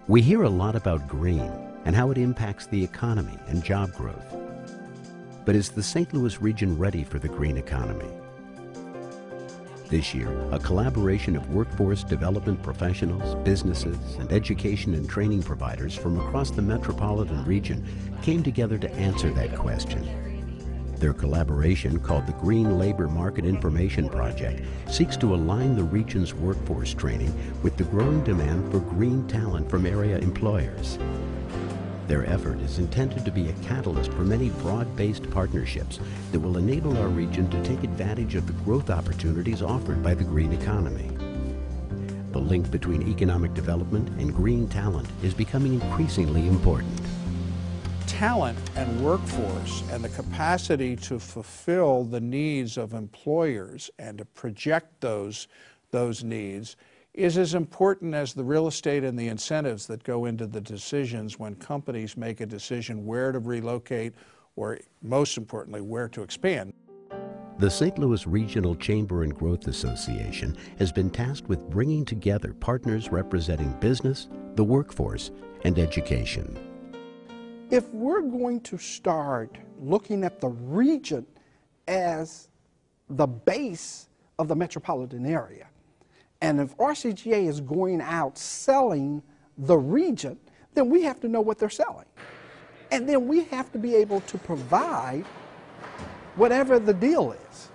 We hear a lot about green and how it impacts the economy and job growth. But is the St. Louis region ready for the green economy? This year, a collaboration of workforce development professionals, businesses, and education and training providers from across the metropolitan region came together to answer that question. Their collaboration, called the Green Labor Market Information Project, seeks to align the region's workforce training with the growing demand for green talent from area employers. Their effort is intended to be a catalyst for many broad-based partnerships that will enable our region to take advantage of the growth opportunities offered by the green economy. The link between economic development and green talent is becoming increasingly important. Talent and workforce and the capacity to fulfill the needs of employers and to project those needs is as important as the real estate and the incentives that go into the decisions when companies make a decision where to relocate or, most importantly, where to expand. The St. Louis Regional Chamber and Growth Association has been tasked with bringing together partners representing business, the workforce, and education. If we're going to start looking at the region as the base of the metropolitan area, and if RCGA is going out selling the region, then we have to know what they're selling. And then we have to be able to provide whatever the deal is.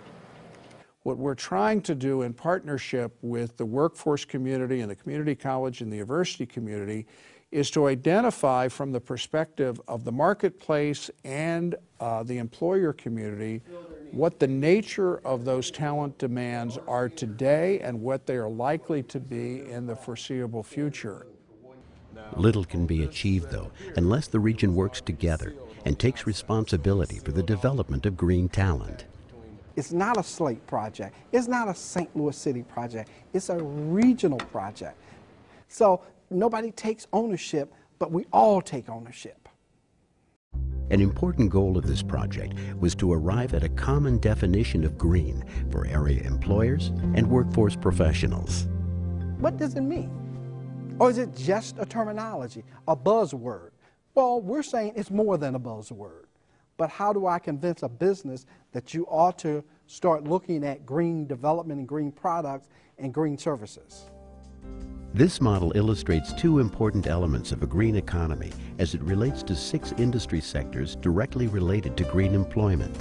What we're trying to do in partnership with the workforce community and the community college and the university community is to identify from the perspective of the marketplace and the employer community what the nature of those talent demands are today and what they are likely to be in the foreseeable future. Little can be achieved, though, unless the region works together and takes responsibility for the development of green talent. It's not a Slate project. It's not a St. Louis City project. It's a regional project. So nobody takes ownership, but we all take ownership. An important goal of this project was to arrive at a common definition of green for area employers and workforce professionals. What does it mean? Or is it just a terminology, a buzzword? Well, we're saying it's more than a buzzword. But how do I convince a business that you ought to start looking at green development and green products and green services? This model illustrates two important elements of a green economy as it relates to 6 industry sectors directly related to green employment.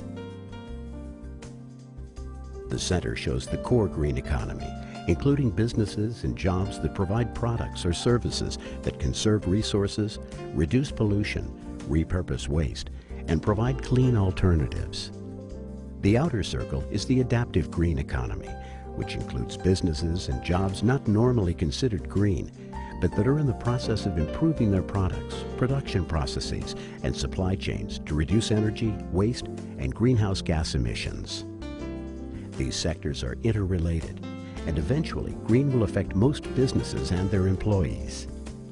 The center shows the core green economy, including businesses and jobs that provide products or services that conserve resources, reduce pollution, repurpose waste, and provide clean alternatives. The outer circle is the adaptive green economy, which includes businesses and jobs not normally considered green, but that are in the process of improving their products, production processes, and supply chains to reduce energy, waste, and greenhouse gas emissions. These sectors are interrelated, and eventually green will affect most businesses and their employees.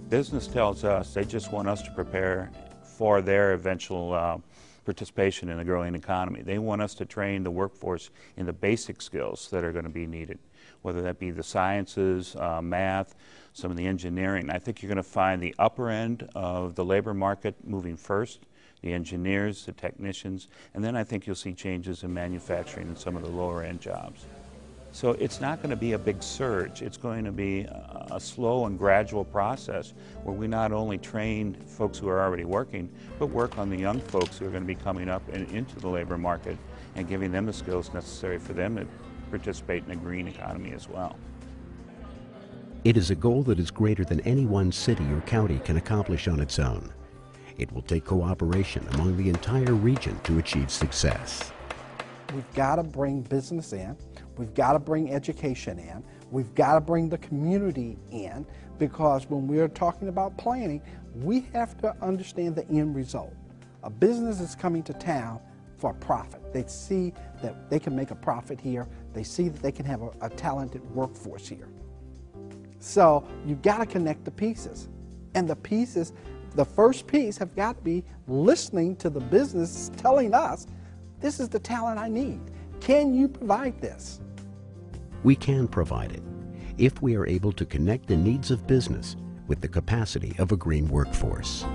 Business tells us they just want us to prepare for their eventual participation in the growing economy. They want us to train the workforce in the basic skills that are going to be needed, whether that be the sciences, math, some of the engineering. I think you're going to find the upper end of the labor market moving first, the engineers, the technicians, and then I think you'll see changes in manufacturing and some of the lower end jobs. So it's not going to be a big surge. It's going to be a slow and gradual process where we not only train folks who are already working, but work on the young folks who are going to be coming up and into the labor market and giving them the skills necessary for them to participate in the green economy as well. It is a goal that is greater than any one city or county can accomplish on its own. It will take cooperation among the entire region to achieve success. We've got to bring business in. We've got to bring education in. We've got to bring the community in, because when we're talking about planning, we have to understand the end result. A business is coming to town for a profit. They see that they can make a profit here. They see that they can have a talented workforce here. So you've got to connect the pieces. And the pieces, the first piece have got to be listening to the business telling us, this is the talent I need. Can you provide this? We can provide it if we are able to connect the needs of business with the capacity of a green workforce.